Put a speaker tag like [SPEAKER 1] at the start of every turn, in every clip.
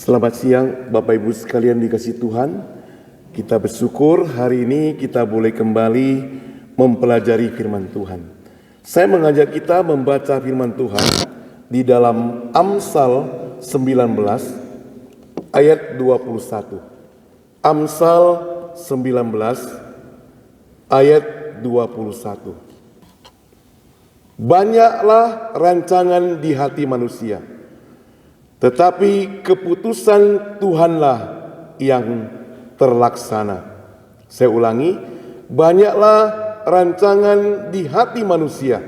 [SPEAKER 1] Selamat siang Bapak Ibu sekalian dikasihi Tuhan. Kita bersyukur hari ini kita boleh kembali mempelajari firman Tuhan. Saya mengajak kita membaca firman Tuhan di dalam Amsal 19 ayat 21. Amsal 19 ayat 21. Banyaklah rancangan di hati manusia, tetapi keputusan Tuhanlah yang terlaksana. Saya ulangi, banyaklah rancangan di hati manusia,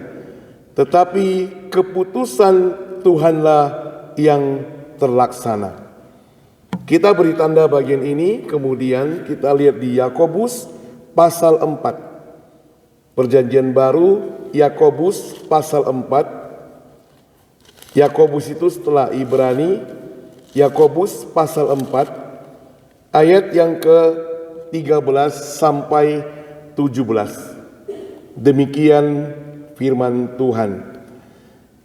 [SPEAKER 1] tetapi keputusan Tuhanlah yang terlaksana. Kita beri tanda bagian ini, kemudian kita lihat di Yakobus pasal 4. Perjanjian baru, Yakobus pasal 4. Yakobus itu setelah Ibrani, Yakobus pasal 4 ayat yang ke-13 sampai 17. Demikian firman Tuhan.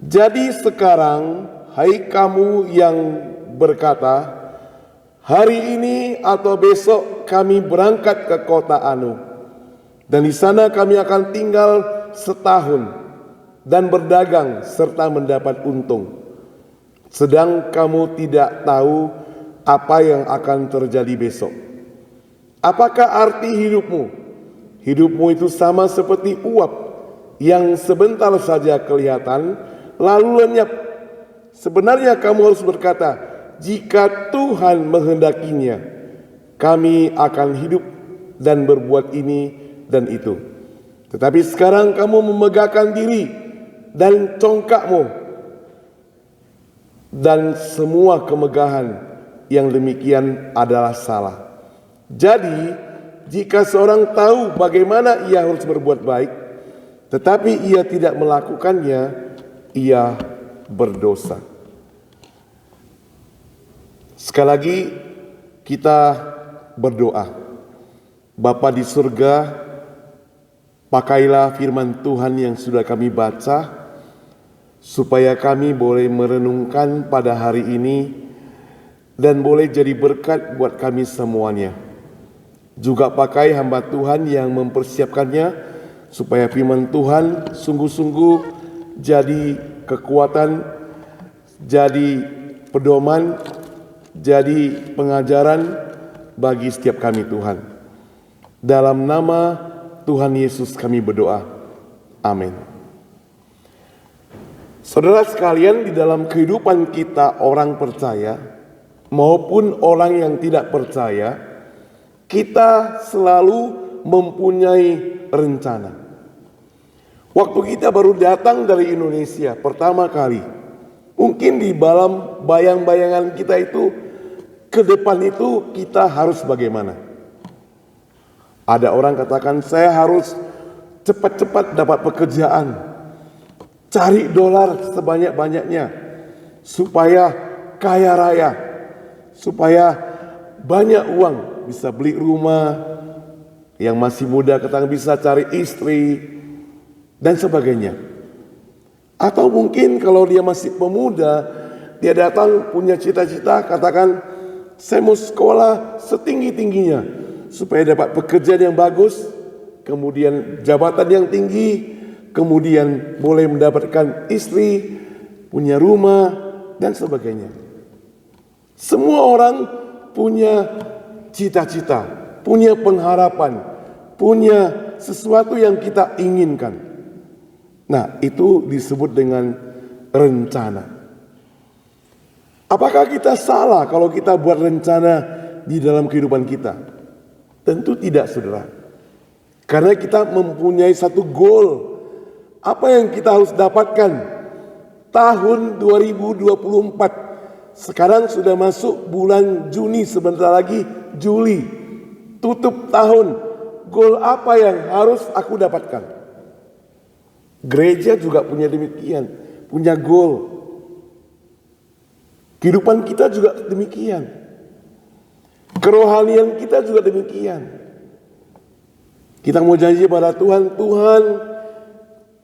[SPEAKER 1] Jadi sekarang, hai kamu yang berkata, hari ini atau besok kami berangkat ke kota Anu, dan di sana kami akan tinggal setahun dan berdagang serta mendapat untung. Sedang kamu tidak tahu apa yang akan terjadi besok. Apakah arti hidupmu? Hidupmu itu sama seperti uap yang sebentar saja kelihatan lalu lenyap. Sebenarnya kamu harus berkata, jika Tuhan menghendakinya, kami akan hidup dan berbuat ini dan itu. Tetapi sekarang kamu memegahkan diri dan congkakmu, dan semua kemegahan yang demikian adalah salah. Jadi jika seorang tahu bagaimana ia harus berbuat baik, tetapi ia tidak melakukannya, ia berdosa. Sekali lagi kita berdoa. Bapa di surga, pakailah firman Tuhan yang sudah kami baca, supaya kami boleh merenungkan pada hari ini dan boleh jadi berkat buat kami semuanya. Juga pakai hamba Tuhan yang mempersiapkannya, supaya firman Tuhan sungguh-sungguh jadi kekuatan, jadi pedoman, jadi pengajaran bagi setiap kami Tuhan. Dalam nama Tuhan Yesus kami berdoa. Amin. Saudara sekalian, di dalam kehidupan kita orang percaya maupun orang yang tidak percaya, kita selalu mempunyai rencana. Waktu kita baru datang dari Indonesia pertama kali, mungkin di dalam bayang-bayangan kita itu, ke depan itu kita harus bagaimana? Ada orang katakan, saya harus cepat-cepat dapat pekerjaan, cari dolar sebanyak-banyaknya, supaya kaya raya, supaya banyak uang, bisa beli rumah. Yang masih muda katakan bisa cari istri, dan sebagainya. Atau mungkin kalau dia masih pemuda, dia datang punya cita-cita, katakan, saya mau sekolah setinggi-tingginya, supaya dapat pekerjaan yang bagus, kemudian jabatan yang tinggi, kemudian boleh mendapatkan istri, punya rumah, dan sebagainya. Semua orang punya cita-cita, punya pengharapan, punya sesuatu yang kita inginkan. Nah, itu disebut dengan rencana. Apakah kita salah kalau kita buat rencana di dalam kehidupan kita? Tentu tidak, saudara. Karena kita mempunyai satu goal. Apa yang kita harus dapatkan tahun 2024. Sekarang sudah masuk bulan Juni, sebentar lagi Juli. Tutup tahun. Goal apa yang harus aku dapatkan? Gereja juga punya demikian, punya goal. Kehidupan kita juga demikian. Kerohanian kita juga demikian. Kita mau janji pada Tuhan, Tuhan,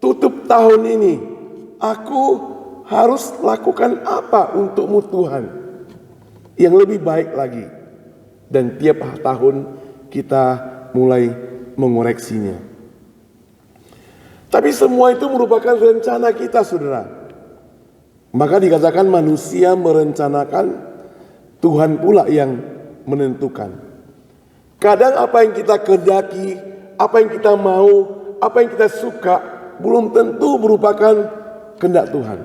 [SPEAKER 1] tutup tahun ini, aku harus lakukan apa untukmu Tuhan, yang lebih baik lagi. Dan tiap tahun kita mulai mengoreksinya. Tapi semua itu merupakan rencana kita, saudara. Maka dikatakan manusia merencanakan, Tuhan pula yang menentukan. Kadang apa yang kita kehendaki, apa yang kita mau, apa yang kita suka, belum tentu merupakan kehendak Tuhan.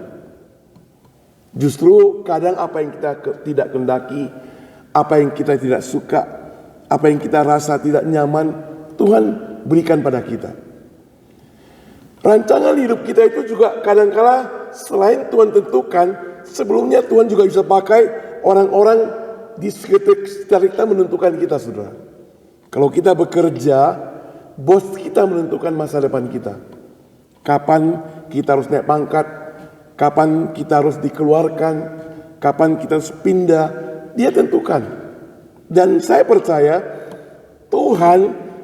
[SPEAKER 1] Justru kadang apa yang kita tidak kehendaki, apa yang kita tidak suka, apa yang kita rasa tidak nyaman, Tuhan berikan pada kita. Rancangan hidup kita itu juga kadang-kala selain Tuhan tentukan, sebelumnya Tuhan juga bisa pakai orang-orang di sekitar kita menentukan kita, saudara. Kalau kita bekerja, bos kita menentukan masa depan kita. Kapan kita harus naik pangkat, kapan kita harus dikeluarkan, kapan kita harus pindah, dia tentukan. Dan saya percaya Tuhan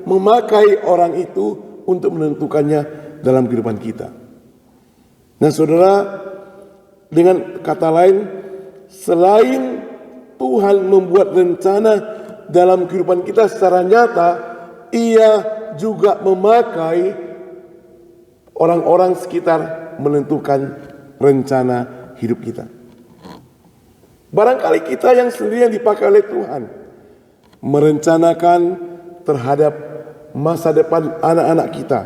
[SPEAKER 1] memakai orang itu untuk menentukannya dalam kehidupan kita. Nah saudara, dengan kata lain, selain Tuhan membuat rencana dalam kehidupan kita secara nyata, Ia juga memakai orang-orang sekitar menentukan rencana hidup kita. Barangkali kita yang sendiri yang dipakai oleh Tuhan merencanakan terhadap masa depan anak-anak kita,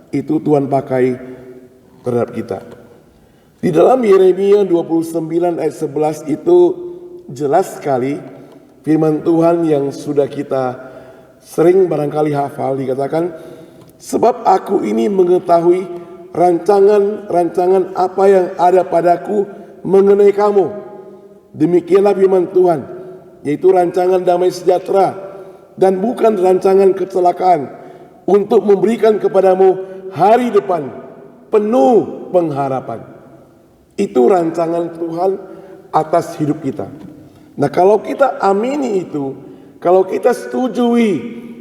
[SPEAKER 1] itu Tuhan pakai terhadap kita. Di dalam Yeremia 29 ayat 11 itu jelas sekali firman Tuhan yang sudah kita sering barangkali hafal, dikatakan, sebab aku ini mengetahui rancangan-rancangan apa yang ada padaku mengenai kamu. Demikianlah firman Tuhan, yaitu rancangan damai sejahtera dan bukan rancangan kecelakaan, untuk memberikan kepadamu hari depan penuh pengharapan. Itu rancangan Tuhan atas hidup kita. Nah kalau kita amini itu, kalau kita setujui,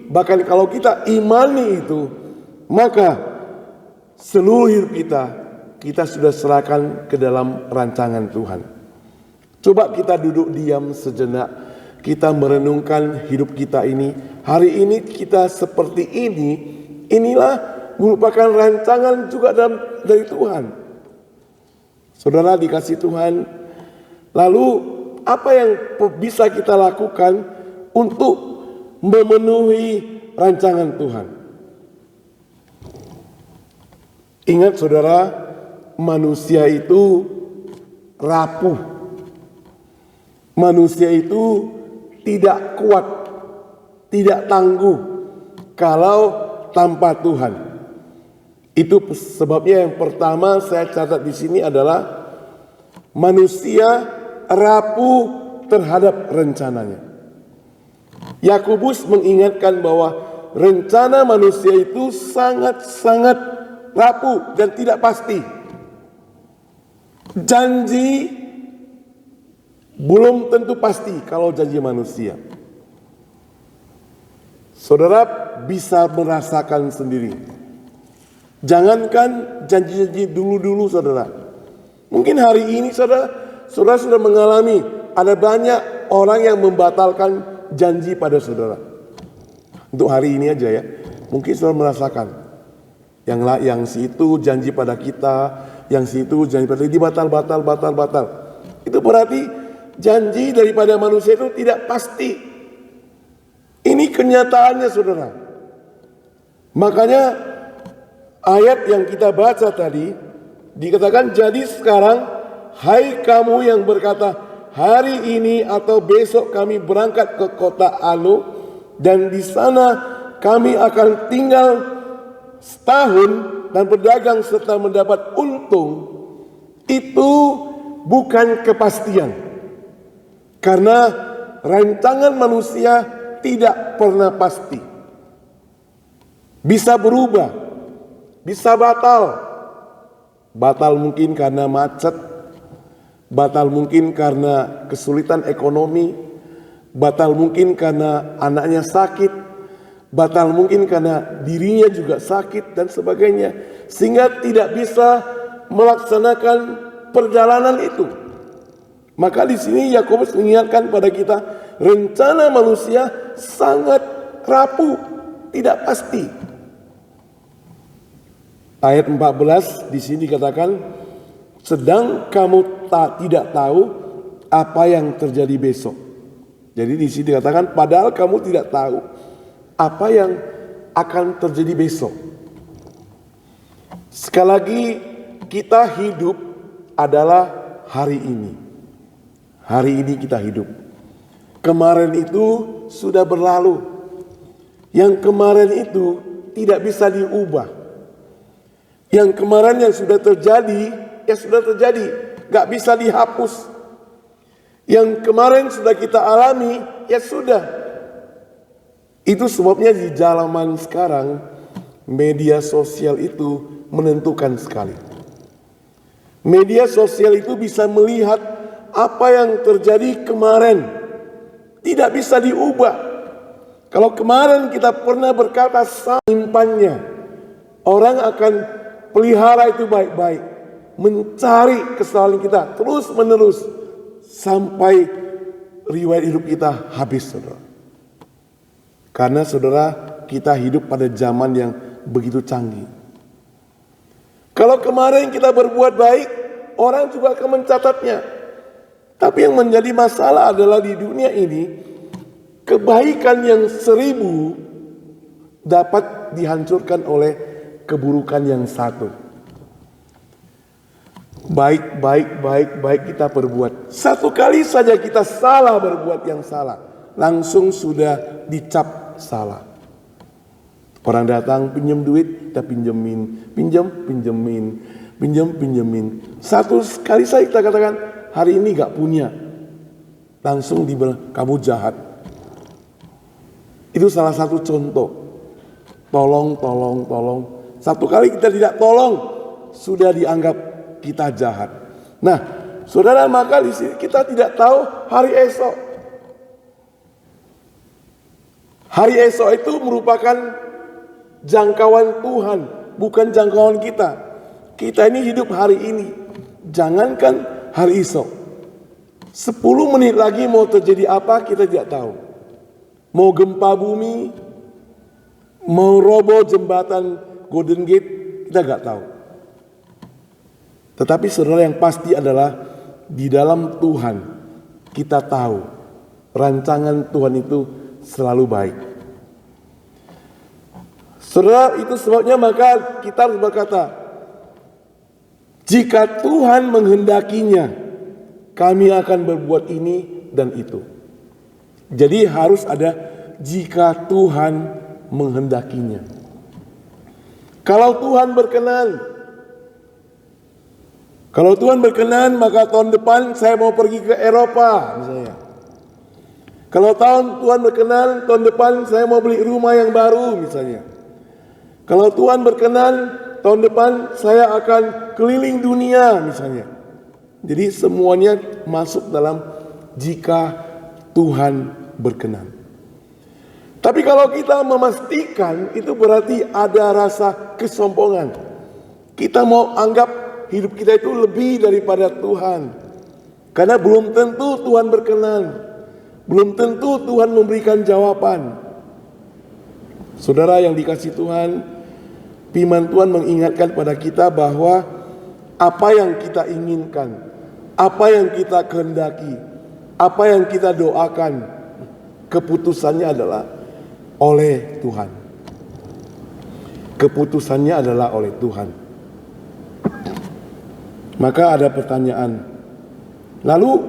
[SPEAKER 1] bahkan kalau kita imani itu, maka seluruh hidup kita sudah serahkan ke dalam rancangan Tuhan. Coba kita duduk diam sejenak, kita merenungkan hidup kita ini. Hari ini kita seperti ini, inilah merupakan rancangan juga dari Tuhan. Saudara dikasih Tuhan, lalu apa yang bisa kita lakukan untuk memenuhi rancangan Tuhan? Ingat saudara, manusia itu rapuh. Manusia itu tidak kuat, tidak tangguh kalau tanpa Tuhan. Itu sebabnya yang pertama saya catat di sini adalah manusia rapuh terhadap rencananya. Yakobus mengingatkan bahwa rencana manusia itu sangat-sangat rapuh dan tidak pasti. Janji belum tentu pasti kalau janji manusia. Saudara bisa merasakan sendiri. Jangankan janji-janji dulu-dulu saudara. Mungkin hari ini saudara sudah mengalami ada banyak orang yang membatalkan janji pada saudara. Untuk hari ini aja ya. Mungkin saudara merasakan. Yang si itu janji pada kita, yang si itu janji pada kita, batal. Itu berarti janji daripada manusia itu tidak pasti. Ini kenyataannya saudara. Makanya ayat yang kita baca tadi dikatakan, jadi sekarang hai kamu yang berkata hari ini atau besok kami berangkat ke kota Anu dan di sana kami akan tinggal setahun dan berdagang serta mendapat untung, itu bukan kepastian. Karena rancangan manusia tidak pernah pasti. Bisa berubah, bisa batal. Batal mungkin karena macet, batal mungkin karena kesulitan ekonomi, batal mungkin karena anaknya sakit, batal mungkin karena dirinya juga sakit dan sebagainya, sehingga tidak bisa melaksanakan perjalanan itu. Maka di sini Yakobus mengingatkan pada kita, rencana manusia sangat rapuh, tidak pasti. Ayat 14 di sini dikatakan, sedang kamu tidak tahu apa yang terjadi besok. Jadi di sini dikatakan, padahal kamu tidak tahu apa yang akan terjadi besok. Sekali lagi, kita hidup adalah hari ini. Hari ini kita hidup. Kemarin itu sudah berlalu. Yang kemarin itu tidak bisa diubah. Yang kemarin yang sudah terjadi, ya sudah terjadi, gak bisa dihapus. Yang kemarin sudah kita alami, ya sudah. Itu sebabnya di zaman sekarang, media sosial itu menentukan sekali. Media sosial itu bisa melihat apa yang terjadi kemarin, tidak bisa diubah. Kalau kemarin kita pernah berkata simpannya, orang akan pelihara itu baik-baik, mencari kesalahan kita terus menerus sampai riwayat hidup kita habis, saudara. Karena saudara, kita hidup pada zaman yang begitu canggih. Kalau kemarin kita berbuat baik, orang juga akan mencatatnya. Tapi yang menjadi masalah adalah di dunia ini, kebaikan yang 1000 dapat dihancurkan oleh keburukan yang 1. Baik kita berbuat. Satu kali saja kita salah berbuat yang salah, langsung sudah dicap salah. Orang datang pinjam duit, kita pinjemin. Satu kali saja kita katakan, hari ini gak punya, langsung dibilang kamu jahat. Itu salah satu contoh. Tolong. Satu kali kita tidak tolong, sudah dianggap kita jahat. Nah, saudara, maka di sini kita tidak tahu hari esok. Hari esok itu merupakan jangkauan Tuhan, bukan jangkauan kita. Kita ini hidup hari ini, jangankan hari esok. 10 menit lagi mau terjadi apa kita tidak tahu. Mau gempa bumi, mau roboh jembatan Golden Gate, kita tidak tahu. Tetapi saudara, yang pasti adalah di dalam Tuhan kita tahu rancangan Tuhan itu selalu baik. Saudara, itu sebabnya maka kita harus berkata, jika Tuhan menghendakinya, kami akan berbuat ini dan itu. Jadi harus ada jika Tuhan menghendakinya. Kalau Tuhan berkenan, maka tahun depan saya mau pergi ke Eropa misalnya. Kalau Tuhan berkenan, tahun depan saya mau beli rumah yang baru misalnya. Kalau Tuhan berkenan, tahun depan saya akan keliling dunia misalnya. Jadi semuanya masuk dalam jika Tuhan berkenan. Tapi kalau kita memastikan, itu berarti ada rasa kesombongan. Kita mau anggap hidup kita itu lebih daripada Tuhan. Karena belum tentu Tuhan berkenan. Belum tentu Tuhan memberikan jawaban. Saudara yang dikasihi Tuhan, firman Tuhan mengingatkan pada kita bahwa apa yang kita inginkan, apa yang kita kehendaki, apa yang kita doakan, keputusannya adalah oleh Tuhan. Keputusannya adalah oleh Tuhan. Maka ada pertanyaan, lalu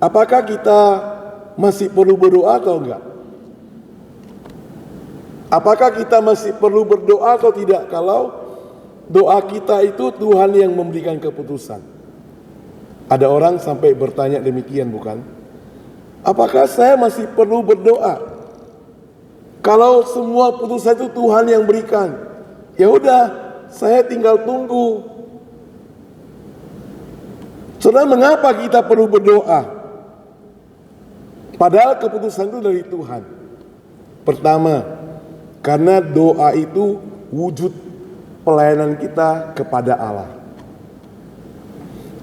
[SPEAKER 1] apakah kita masih perlu berdoa atau enggak? Apakah kita masih perlu berdoa atau tidak kalau doa kita itu Tuhan yang memberikan keputusan? Ada orang sampai bertanya demikian, bukan? Apakah saya masih perlu berdoa kalau semua putusan itu Tuhan yang berikan? Ya udah, saya tinggal tunggu. Saudara, mengapa kita perlu berdoa? Padahal keputusan itu dari Tuhan. Pertama, karena doa itu wujud pelayanan kita kepada Allah.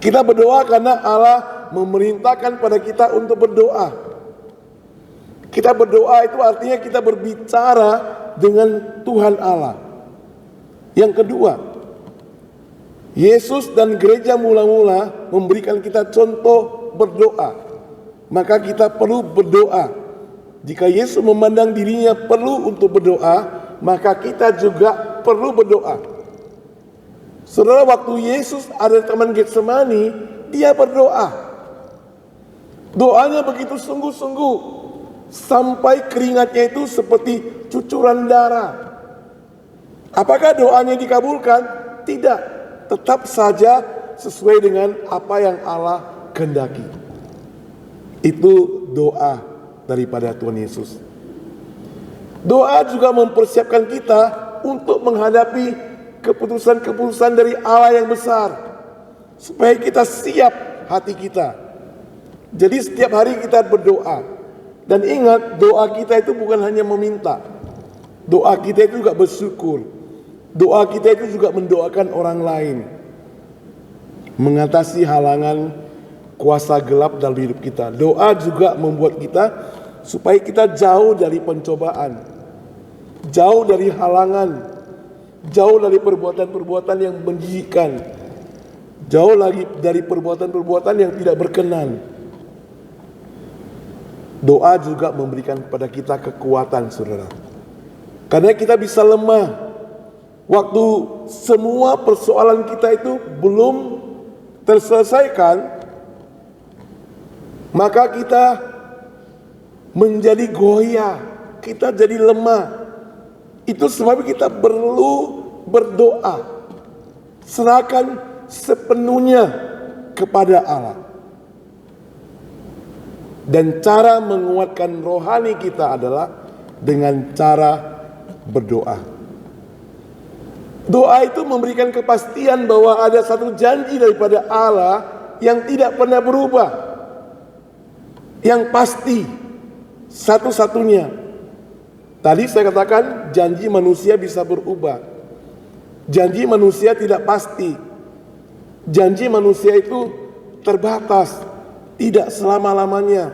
[SPEAKER 1] Kita berdoa karena Allah memerintahkan pada kita untuk berdoa. Kita berdoa itu artinya kita berbicara dengan Tuhan Allah. Yang kedua, Yesus dan gereja mula-mula memberikan kita contoh berdoa. Maka kita perlu berdoa. Jika Yesus memandang dirinya perlu untuk berdoa, maka kita juga perlu berdoa. Saudara, waktu Yesus ada di Taman Getsemani, dia berdoa. Doanya begitu sungguh-sungguh, sampai keringatnya itu seperti cucuran darah. Apakah doanya dikabulkan? Tidak. Tetap saja sesuai dengan apa yang Allah kehendaki. Itu doa daripada Tuhan Yesus. Doa juga mempersiapkan kita untuk menghadapi keputusan-keputusan dari Allah yang besar, supaya kita siap hati kita. Jadi setiap hari kita berdoa. Dan ingat, doa kita itu bukan hanya meminta. Doa kita itu juga bersyukur. Doa kita itu juga mendoakan orang lain, mengatasi halangan kuasa gelap dalam hidup kita. Doa juga membuat kita supaya kita jauh dari pencobaan, jauh dari halangan, jauh dari perbuatan-perbuatan yang menjijikkan, jauh lagi dari perbuatan-perbuatan yang tidak berkenan. Doa juga memberikan kepada kita kekuatan, saudara. Karena kita bisa lemah waktu semua persoalan kita itu belum terselesaikan, maka kita menjadi goyah, kita jadi lemah. Itu sebab kita perlu berdoa. Serahkan sepenuhnya kepada Allah. Dan cara menguatkan rohani kita adalah dengan cara berdoa. Doa itu memberikan kepastian bahwa ada satu janji daripada Allah yang tidak pernah berubah, yang pasti, satu-satunya. Tadi saya katakan janji manusia bisa berubah. Janji manusia tidak pasti. Janji manusia itu terbatas, tidak selama-lamanya.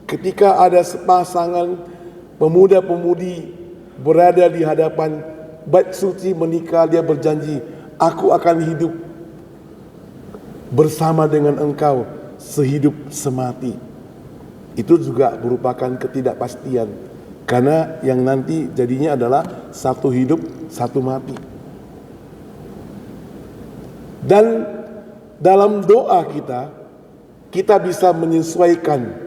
[SPEAKER 1] Ketika ada sepasangan pemuda-pemudi berada di hadapan bait suci menikah, dia berjanji, aku akan hidup bersama dengan engkau sehidup semati. Itu juga merupakan ketidakpastian. Karena yang nanti jadinya adalah satu hidup, satu mati. Dan dalam doa kita bisa menyesuaikan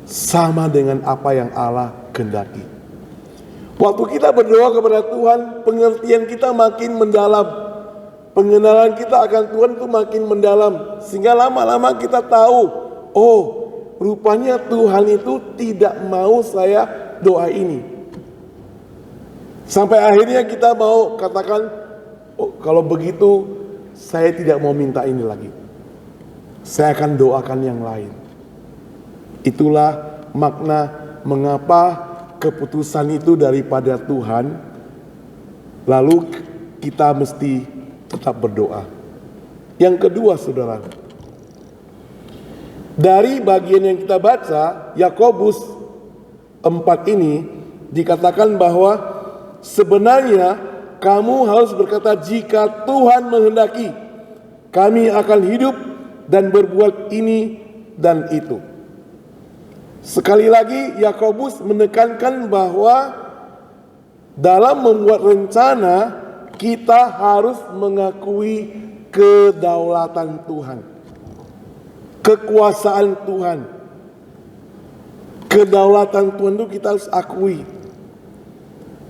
[SPEAKER 1] sama dengan apa yang Allah kehendaki. Waktu kita berdoa kepada Tuhan, pengertian kita makin mendalam. Pengenalan kita akan Tuhan itu makin mendalam. Sehingga lama-lama kita tahu, oh, rupanya Tuhan itu tidak mau saya doa ini. Sampai akhirnya kita mau katakan, oh, kalau begitu saya tidak mau minta ini lagi. Saya akan doakan yang lain. Itulah makna mengapa keputusan itu daripada Tuhan. Lalu kita mesti tetap berdoa. Yang kedua, saudara, dari bagian yang kita baca, Yakobus 4 ini dikatakan bahwa sebenarnya kamu harus berkata, jika Tuhan menghendaki, kami akan hidup dan berbuat ini dan itu. Sekali lagi Yakobus menekankan bahwa dalam membuat rencana kita harus mengakui kedaulatan Tuhan, kekuasaan Tuhan. Kedaulatan Tuhan itu kita harus akui.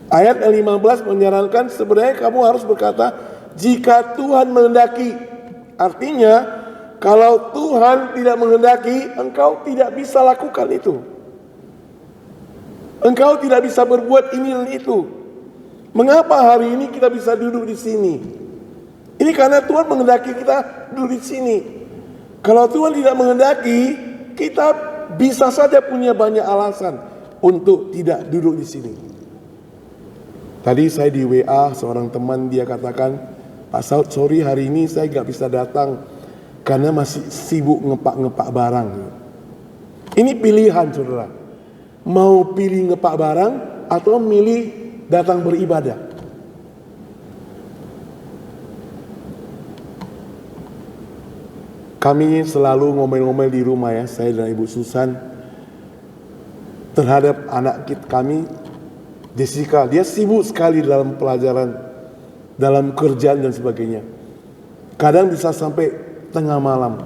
[SPEAKER 1] Ayat 15 menyarankan sebenarnya kamu harus berkata, jika Tuhan menghendaki. Artinya kalau Tuhan tidak menghendaki, engkau tidak bisa lakukan itu. Engkau tidak bisa berbuat ini dan itu. Mengapa hari ini kita bisa duduk di sini? Ini karena Tuhan menghendaki kita duduk di sini. Kalau Tuhan tidak menghendaki, kita bisa saja punya banyak alasan untuk tidak duduk di sini. Tadi saya di WA seorang teman, dia katakan, Pak Saud, sorry hari ini saya gak bisa datang karena masih sibuk ngepak-ngepak barang. Ini pilihan, saudara. Mau pilih ngepak barang atau milih datang beribadah. Kami selalu ngomel-ngomel di rumah ya, saya dan Ibu Susan, terhadap anak kami, Jessica. Dia sibuk sekali dalam pelajaran, dalam kerjaan dan sebagainya. Kadang bisa sampai tengah malam.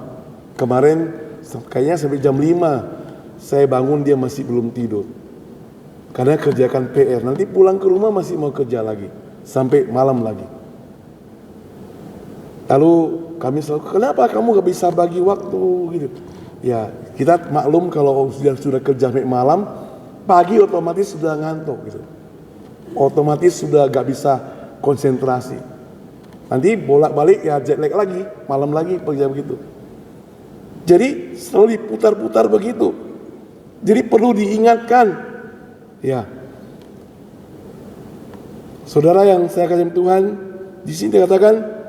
[SPEAKER 1] Kemarin kayaknya sampai jam 5 saya bangun, dia masih belum tidur. Karena kerjakan PR. Nanti pulang ke rumah masih mau kerja lagi. Sampai malam lagi. Lalu kami selalu, kenapa kamu gak bisa bagi waktu gitu. Ya kita maklum kalau sudah kerja sampai malam, pagi otomatis sudah ngantuk gitu. Otomatis sudah gak bisa konsentrasi. Nanti bolak-balik ya jet lag lagi, malam lagi kerja begitu. Jadi selalu diputar-putar begitu. Jadi perlu diingatkan, ya, saudara yang saya kasih Tuhan, di sini dikatakan,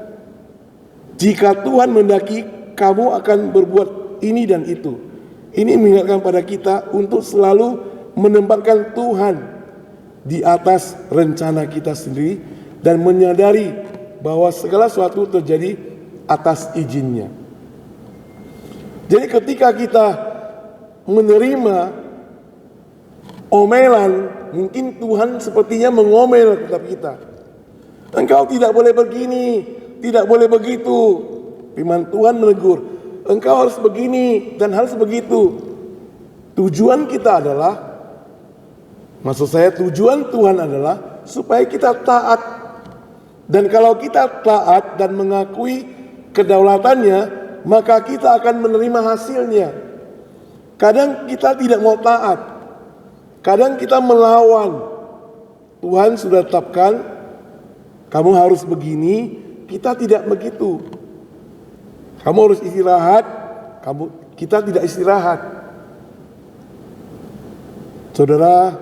[SPEAKER 1] jika Tuhan mendaki, kamu akan berbuat ini dan itu. Ini mengingatkan pada kita untuk selalu menempatkan Tuhan di atas rencana kita sendiri dan menyadari bahwa segala sesuatu terjadi atas izinnya. Jadi ketika kita menerima omelan, mungkin Tuhan sepertinya mengomel kepada kita. Engkau tidak boleh begini, tidak boleh begitu. Firman Tuhan menegur, engkau harus begini dan harus begitu. Tujuan kita adalah, maksud saya tujuan Tuhan adalah supaya kita taat. Dan kalau kita taat dan mengakui kedaulatannya, maka kita akan menerima hasilnya. Kadang kita tidak mau taat, kadang kita melawan. Tuhan sudah tetapkan, kamu harus begini, kita tidak begitu. Kamu harus istirahat, kita tidak istirahat. Saudara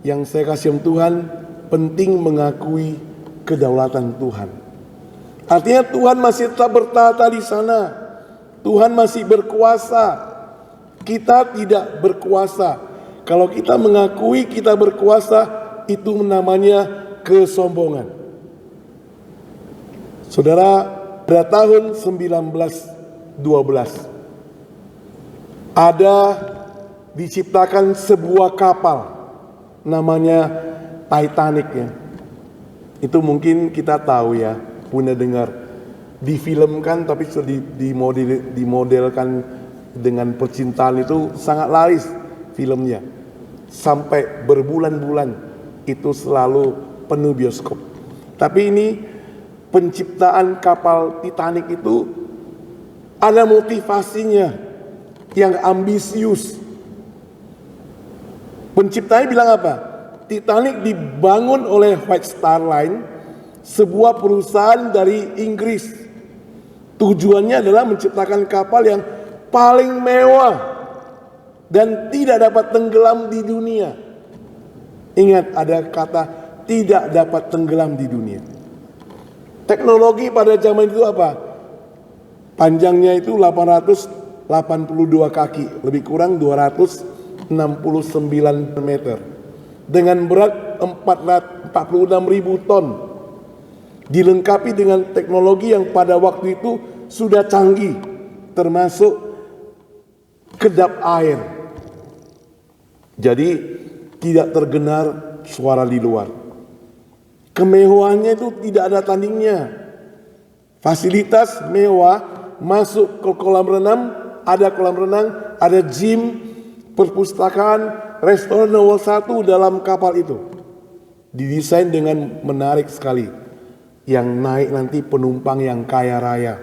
[SPEAKER 1] yang saya kasih Tuhan, penting mengakui kedaulatan Tuhan. Artinya Tuhan masih tetap bertata di sana. Tuhan masih berkuasa. Kita tidak berkuasa. Kalau kita mengakui kita berkuasa, itu namanya kesombongan. Saudara, pada tahun 1912 ada diciptakan sebuah kapal namanya Titanic ya. Itu mungkin kita tahu ya, punya dengar. Difilmkan tapi sudah dimodelkan dengan percintaan, itu sangat laris filmnya. Sampai berbulan-bulan itu selalu penuh bioskop. Tapi ini penciptaan kapal Titanic itu ada motivasinya yang ambisius. Penciptanya bilang apa? Titanic dibangun oleh White Star Line, sebuah perusahaan dari Inggris. Tujuannya adalah menciptakan kapal yang paling mewah dan tidak dapat tenggelam di dunia. Ingat, ada kata tidak dapat tenggelam di dunia. Teknologi pada zaman itu apa? Panjangnya itu 882 kaki, lebih kurang 269 meter. Dengan berat 46.000 ton. Dilengkapi dengan teknologi yang pada waktu itu sudah canggih, termasuk kedap air. Jadi tidak terdengar suara di luar. Kemewahannya itu tidak ada tandingnya. Fasilitas mewah, masuk ke kolam renang, ada gym, perpustakaan, restoran nomor 1 dalam kapal itu. Didesain dengan menarik sekali. Yang naik nanti penumpang yang kaya raya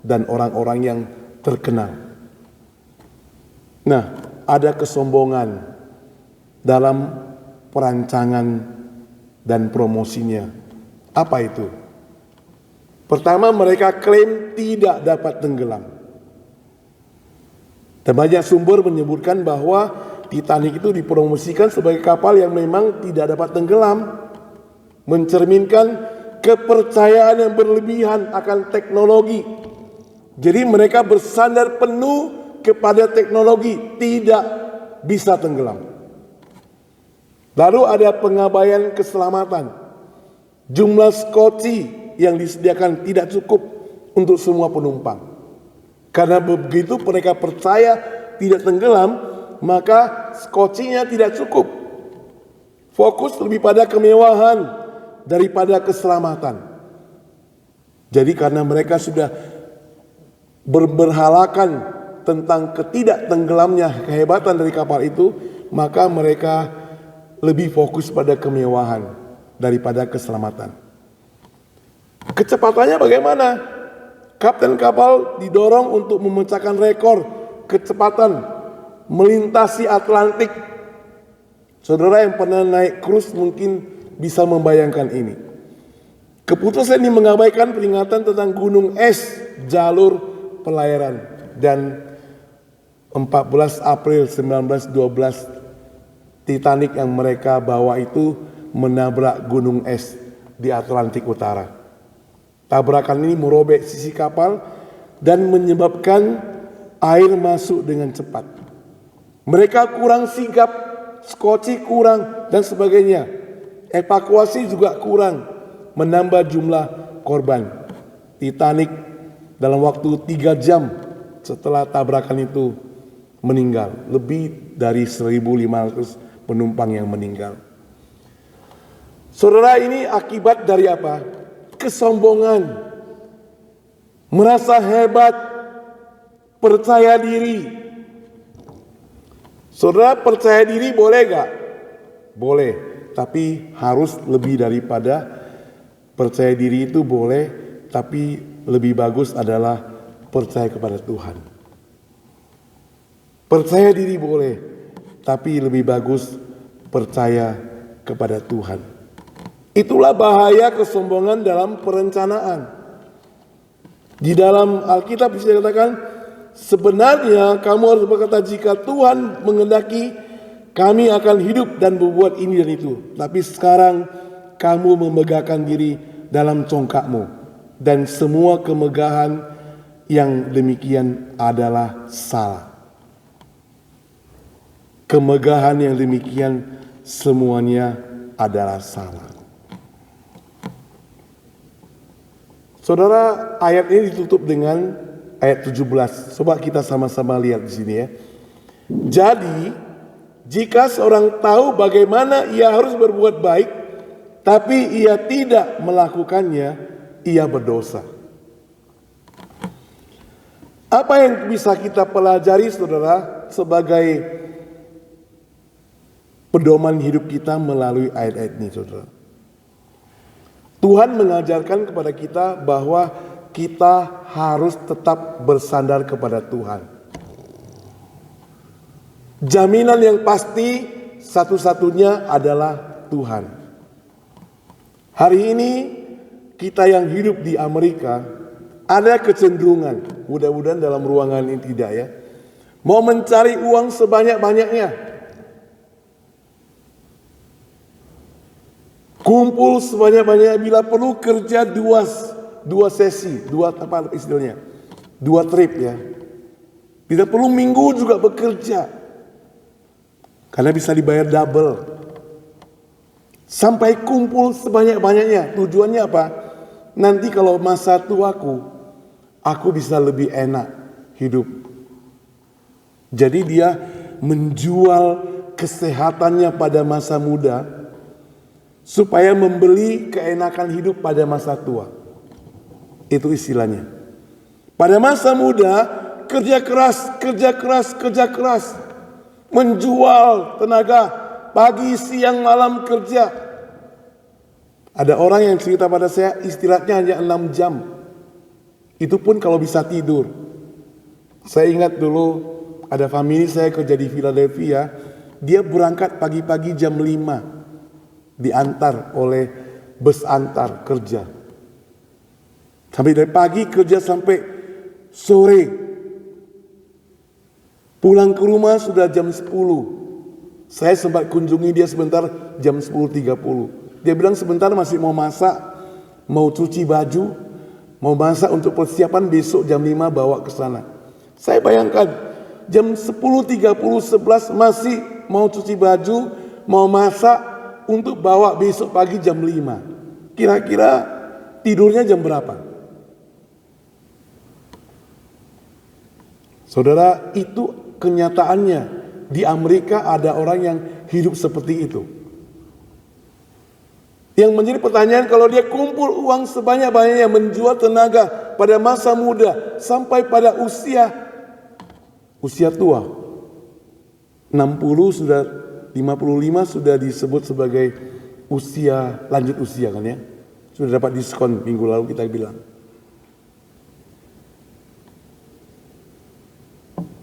[SPEAKER 1] dan orang-orang yang terkenal. Nah, ada kesombongan dalam perancangan dan promosinya. Apa itu? Pertama, mereka klaim tidak dapat tenggelam. Dan banyak sumber menyebutkan bahwa Titanic itu dipromosikan sebagai kapal yang memang tidak dapat tenggelam, mencerminkan kepercayaan yang berlebihan akan teknologi. Jadi mereka bersandar penuh kepada teknologi, tidak bisa tenggelam. Lalu ada pengabaian keselamatan. Jumlah skoci yang disediakan tidak cukup untuk semua penumpang. Karena begitu mereka percaya tidak tenggelam, maka skocinya tidak cukup. Fokus lebih pada kemewahan daripada keselamatan. Jadi karena mereka sudah berhalakan tentang ketidaktenggelamnya kehebatan dari kapal itu, maka mereka lebih fokus pada kemewahan daripada keselamatan. Kecepatannya bagaimana? Kapten kapal didorong untuk memecahkan rekor kecepatan melintasi Atlantik. Saudara yang pernah naik cruise mungkin bisa membayangkan ini. Keputusan ini mengabaikan peringatan tentang gunung es jalur pelayaran, dan 14 April 1912 Titanic yang mereka bawa itu menabrak gunung es di Atlantik Utara. Tabrakan ini merobek sisi kapal dan menyebabkan air masuk dengan cepat. Mereka kurang sigap, skoci kurang dan sebagainya. Evakuasi juga kurang, menambah jumlah korban. Titanic dalam waktu 3 jam setelah tabrakan itu meninggal. Lebih dari 1.500 penumpang yang meninggal. Saudara, ini akibat dari apa? Kesombongan, merasa hebat, percaya diri. Saudara, percaya diri boleh gak? Boleh, tapi harus lebih daripada percaya diri itu boleh, tapi lebih bagus adalah percaya kepada Tuhan. Percaya diri boleh, tapi lebih bagus percaya kepada Tuhan. Itulah bahaya kesombongan dalam perencanaan. Di dalam Alkitab bisa dikatakan, sebenarnya kamu harus berkata, jika Tuhan menghendaki, kami akan hidup dan berbuat ini dan itu. Tapi sekarang kamu memegahkan diri dalam congkakmu, dan semua kemegahan yang demikian adalah salah. Kemegahan yang demikian semuanya adalah salah. Saudara, ayat ini ditutup dengan ayat 17. Coba kita sama-sama lihat di sini ya. Jadi, jika seorang tahu bagaimana ia harus berbuat baik, tapi ia tidak melakukannya, ia berdosa. Apa yang bisa kita pelajari, saudara, sebagai pedoman hidup kita melalui ayat-ayat ini, saudara? Tuhan mengajarkan kepada kita bahwa kita harus tetap bersandar kepada Tuhan. Jaminan yang pasti satu-satunya adalah Tuhan. Hari ini kita yang hidup di Amerika ada kecenderungan, mudah-mudahan dalam ruangan ini tidak ya, mau mencari uang sebanyak-banyaknya. Kumpul sebanyak-banyaknya, bila perlu kerja dua sesi, dua apa istilahnya, 2 trip ya. Tidak perlu minggu juga bekerja, karena bisa dibayar double. Sampai kumpul sebanyak-banyaknya. Tujuannya apa? Nanti kalau masa tuaku, aku bisa lebih enak hidup. Jadi dia menjual kesehatannya pada masa muda, supaya membeli keenakan hidup pada masa tua. Itu istilahnya. Pada masa muda, kerja keras. Menjual tenaga, pagi, siang, malam kerja. Ada orang yang cerita pada saya, istirahatnya hanya 6 jam. Itu pun kalau bisa tidur. Saya ingat dulu, ada famili saya kerja di Philadelphia. Dia berangkat pagi-pagi jam 5. Diantar oleh bus antar kerja. Sampai dari pagi kerja sampai sore. Pulang ke rumah sudah jam 10. Saya sempat kunjungi dia sebentar jam 10.30. Dia bilang sebentar masih mau masak, mau cuci baju, mau masak untuk persiapan besok jam 5 bawa ke sana. Saya bayangkan jam 10.30, 11 masih mau cuci baju, mau masak untuk bawa besok pagi jam 5. Kira-kira tidurnya jam berapa? Saudara, itu kenyataannya. Di Amerika ada orang yang hidup seperti itu. Yang menjadi pertanyaan, kalau dia kumpul uang sebanyak-banyaknya, menjual tenaga pada masa muda sampai pada usia tua, 60 sudah, 55 sudah disebut sebagai usia, lanjut usia kan ya. Sudah dapat diskon minggu lalu kita bilang.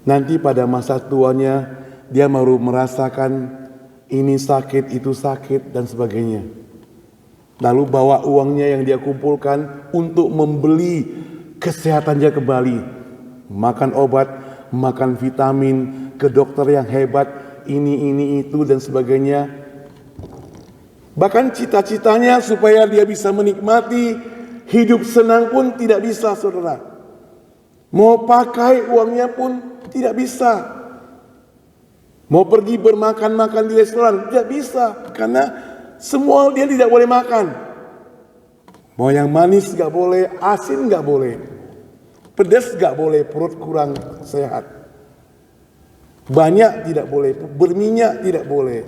[SPEAKER 1] Nanti pada masa tuanya dia baru merasakan ini sakit, itu sakit dan sebagainya. Lalu bawa uangnya yang dia kumpulkan untuk membeli kesehatannya kembali. Makan obat, makan vitamin, ke dokter yang hebat, ini itu dan sebagainya. Bahkan cita-citanya supaya dia bisa menikmati hidup senang pun tidak bisa, saudara. Mau pakai uangnya pun tidak bisa. Mau pergi bermakan-makan di restoran tidak bisa, karena semua dia tidak boleh makan. Mau yang manis gak boleh, asin gak boleh, pedas gak boleh, perut kurang sehat. Banyak tidak boleh, berminyak tidak boleh.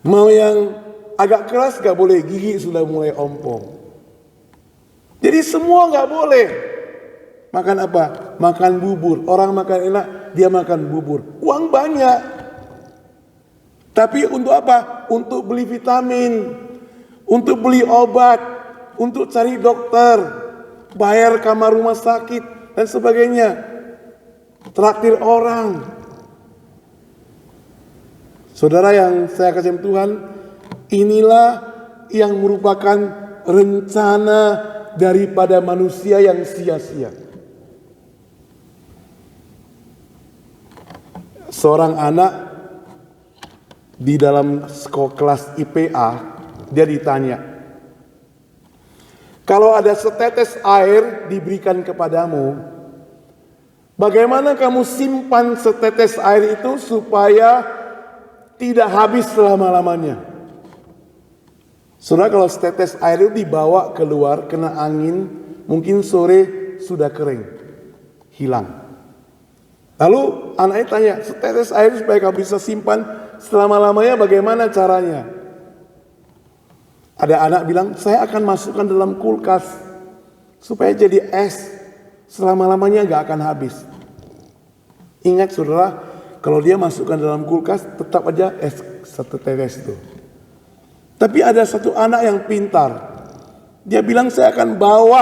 [SPEAKER 1] Mau yang agak keras gak boleh, gigi sudah mulai ompong. Jadi semua gak boleh. Makan apa? Makan bubur. Orang makan enak, dia makan bubur. Uang banyak. Tapi untuk apa? Untuk beli vitamin, untuk beli obat, untuk cari dokter, bayar kamar rumah sakit dan sebagainya. Traktir orang. Saudara yang saya kasih Tuhan, inilah yang merupakan rencana daripada manusia yang sia-sia. Seorang anak di dalam kelas IPA, dia ditanya, kalau ada setetes air diberikan kepadamu, bagaimana kamu simpan setetes air itu supaya tidak habis selama-lamanya? Saudara, kalau setetes air itu dibawa keluar, kena angin, mungkin sore sudah kering, hilang. Lalu anaknya tanya, setetes air supaya kamu bisa simpan selama-lamanya bagaimana caranya? Ada anak bilang, saya akan masukkan dalam kulkas supaya jadi es, selama-lamanya gak akan habis. Ingat saudara, kalau dia masukkan dalam kulkas tetap aja es setetes itu. Tapi ada satu anak yang pintar. Dia bilang, saya akan bawa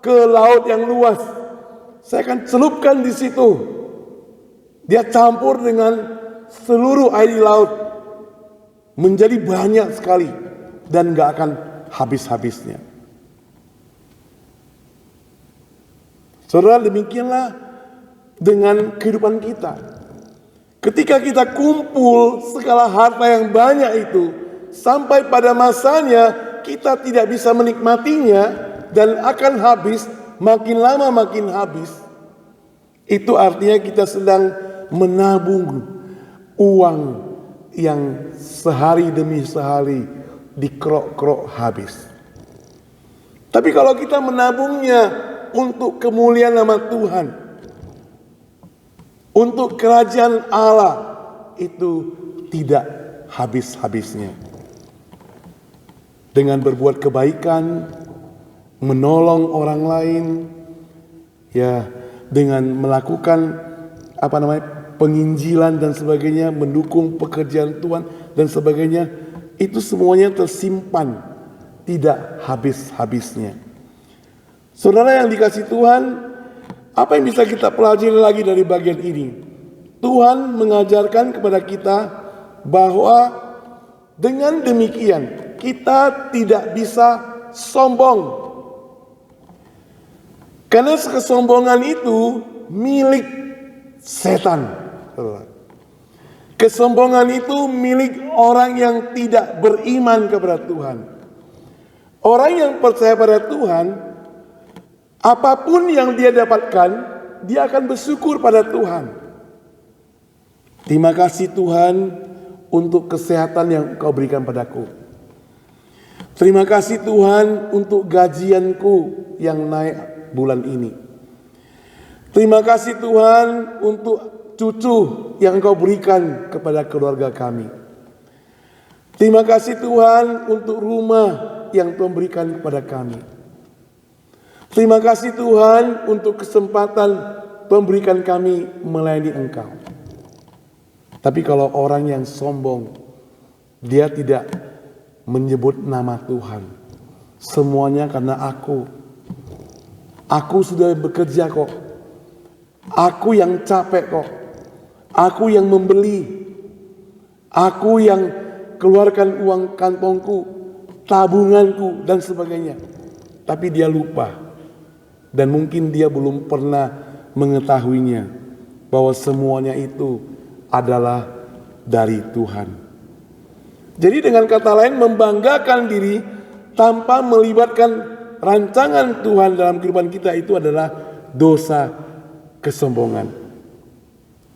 [SPEAKER 1] ke laut yang luas. Saya akan celupkan di situ. Dia campur dengan seluruh air di laut. Menjadi banyak sekali. Dan gak akan habis-habisnya. Saudara, demikianlah dengan kehidupan kita. Ketika kita kumpul segala harta yang banyak itu, sampai pada masanya kita tidak bisa menikmatinya dan akan habis, makin lama makin habis. Itu artinya kita sedang menabung uang yang sehari demi sehari dikerok-kerok habis. Tapi kalau kita menabungnya untuk kemuliaan nama Tuhan, untuk kerajaan Allah, itu tidak habis-habisnya. Dengan berbuat kebaikan, menolong orang lain, ya, dengan melakukan penginjilan dan sebagainya, mendukung pekerjaan Tuhan dan sebagainya, itu semuanya tersimpan, tidak habis-habisnya. Saudara yang dikasihi Tuhan, apa yang bisa kita pelajari lagi dari bagian ini? Tuhan mengajarkan kepada kita bahwa dengan demikian kita tidak bisa sombong Karena kesombongan itu milik setan. Kesombongan itu milik orang yang tidak beriman kepada Tuhan. Orang yang percaya pada Tuhan, apapun yang dia dapatkan, dia akan bersyukur pada Tuhan. Terima kasih Tuhan untuk kesehatan yang Kau berikan padaku. Terima kasih Tuhan untuk gajianku yang naik bulan ini. Terima kasih Tuhan untuk cucu yang Engkau berikan kepada keluarga kami. Terima kasih Tuhan untuk rumah yang Tuhan berikan kepada kami. Terima kasih Tuhan untuk kesempatan Tuhan berikan kami melayani Engkau. Tapi kalau orang yang sombong, dia tidak menyebut nama Tuhan. Semuanya karena aku. Aku sudah bekerja kok. Aku yang capek kok. Aku yang membeli. Aku yang keluarkan uang kantongku, tabunganku dan sebagainya. Tapi dia lupa. Dan mungkin dia belum pernah mengetahuinya bahwa semuanya itu adalah dari Tuhan. Jadi dengan kata lain, membanggakan diri tanpa melibatkan rancangan Tuhan dalam kehidupan kita itu adalah dosa kesombongan.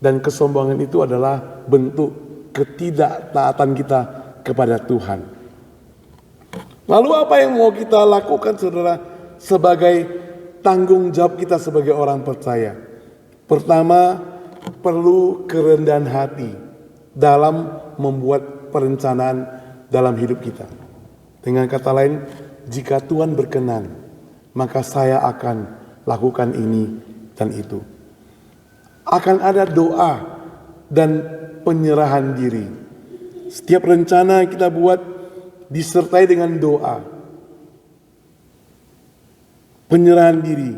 [SPEAKER 1] Dan kesombongan itu adalah bentuk ketidaktaatan kita kepada Tuhan. Lalu apa yang mau kita lakukan saudara sebagai tanggung jawab kita sebagai orang percaya? Pertama, perlu kerendahan hati dalam membuat perencanaan dalam hidup kita. Dengan kata lain, jika Tuhan berkenan, maka saya akan lakukan ini dan itu. Akan ada doa dan penyerahan diri. Setiap rencana yang kita buat disertai dengan doa. Penyerahan diri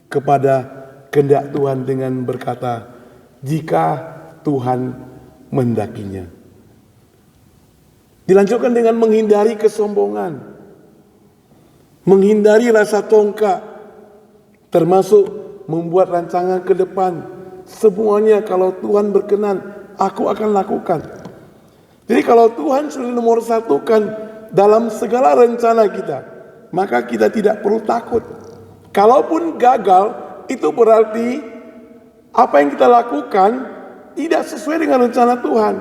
[SPEAKER 1] kepada kehendak Tuhan dengan berkata, jika Tuhan menghendakinya. Dilanjutkan dengan menghindari kesombongan. Menghindari rasa congkak. Termasuk membuat rancangan ke depan. Semuanya kalau Tuhan berkenan, aku akan lakukan. Jadi kalau Tuhan sudah nomor satukan dalam segala rencana kita, maka kita tidak perlu takut. Kalaupun gagal, itu berarti apa yang kita lakukan tidak sesuai dengan rencana Tuhan.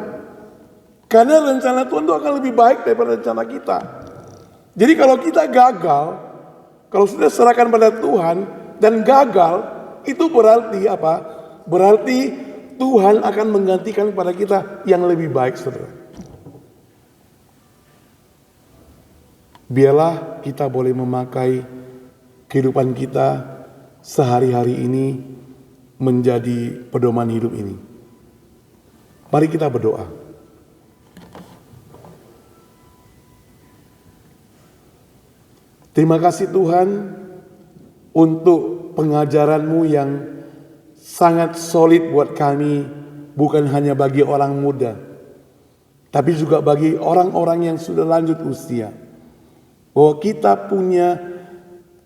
[SPEAKER 1] Karena rencana Tuhan itu akan lebih baik daripada rencana kita. Jadi kalau kita gagal, kalau sudah serahkan pada Tuhan dan gagal, itu berarti apa? Berarti Tuhan akan menggantikan kepada kita yang lebih baik, saudara. Biarlah kita boleh memakai kehidupan kita sehari-hari ini menjadi pedoman hidup ini. Mari kita berdoa. Terima kasih Tuhan untuk pengajaran-Mu yang sangat solid buat kami, bukan hanya bagi orang muda, tapi juga bagi orang-orang yang sudah lanjut usia. Bahwa kita punya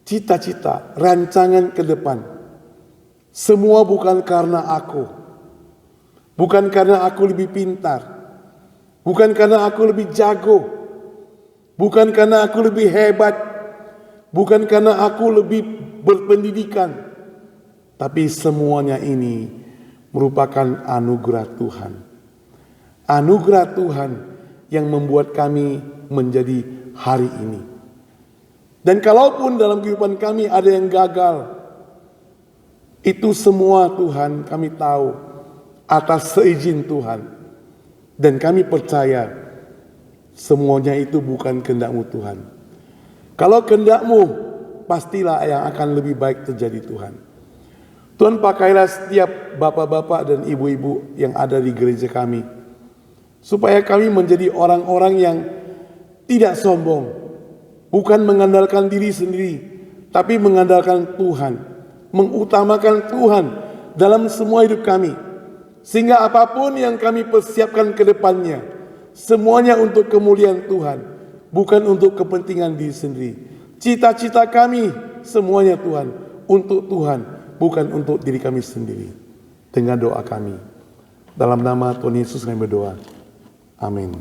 [SPEAKER 1] cita-cita, rancangan ke depan. Semua bukan karena aku. Bukan karena aku lebih pintar. Bukan karena aku lebih jago. Bukan karena aku lebih hebat. Bukan karena aku lebih berpendidikan. Tapi semuanya ini merupakan anugerah Tuhan. Anugerah Tuhan yang membuat kami menjadi hari ini. Dan kalaupun dalam kehidupan kami ada yang gagal, itu semua Tuhan kami tahu atas seizin Tuhan. Dan kami percaya semuanya itu bukan kehendak-Mu Tuhan. Kalau kehendak-Mu, pastilah yang akan lebih baik terjadi Tuhan. Tuhan, pakailah setiap bapak-bapak dan ibu-ibu yang ada di gereja kami, supaya kami menjadi orang-orang yang tidak sombong, bukan mengandalkan diri sendiri, tapi mengandalkan Tuhan, mengutamakan Tuhan dalam semua hidup kami, sehingga apapun yang kami persiapkan ke depannya, semuanya untuk kemuliaan Tuhan, bukan untuk kepentingan diri sendiri. Cita-cita kami semuanya Tuhan untuk Tuhan, bukan untuk diri kami sendiri. Dengan doa kami, dalam nama Tuhan Yesus kami berdoa. Amin.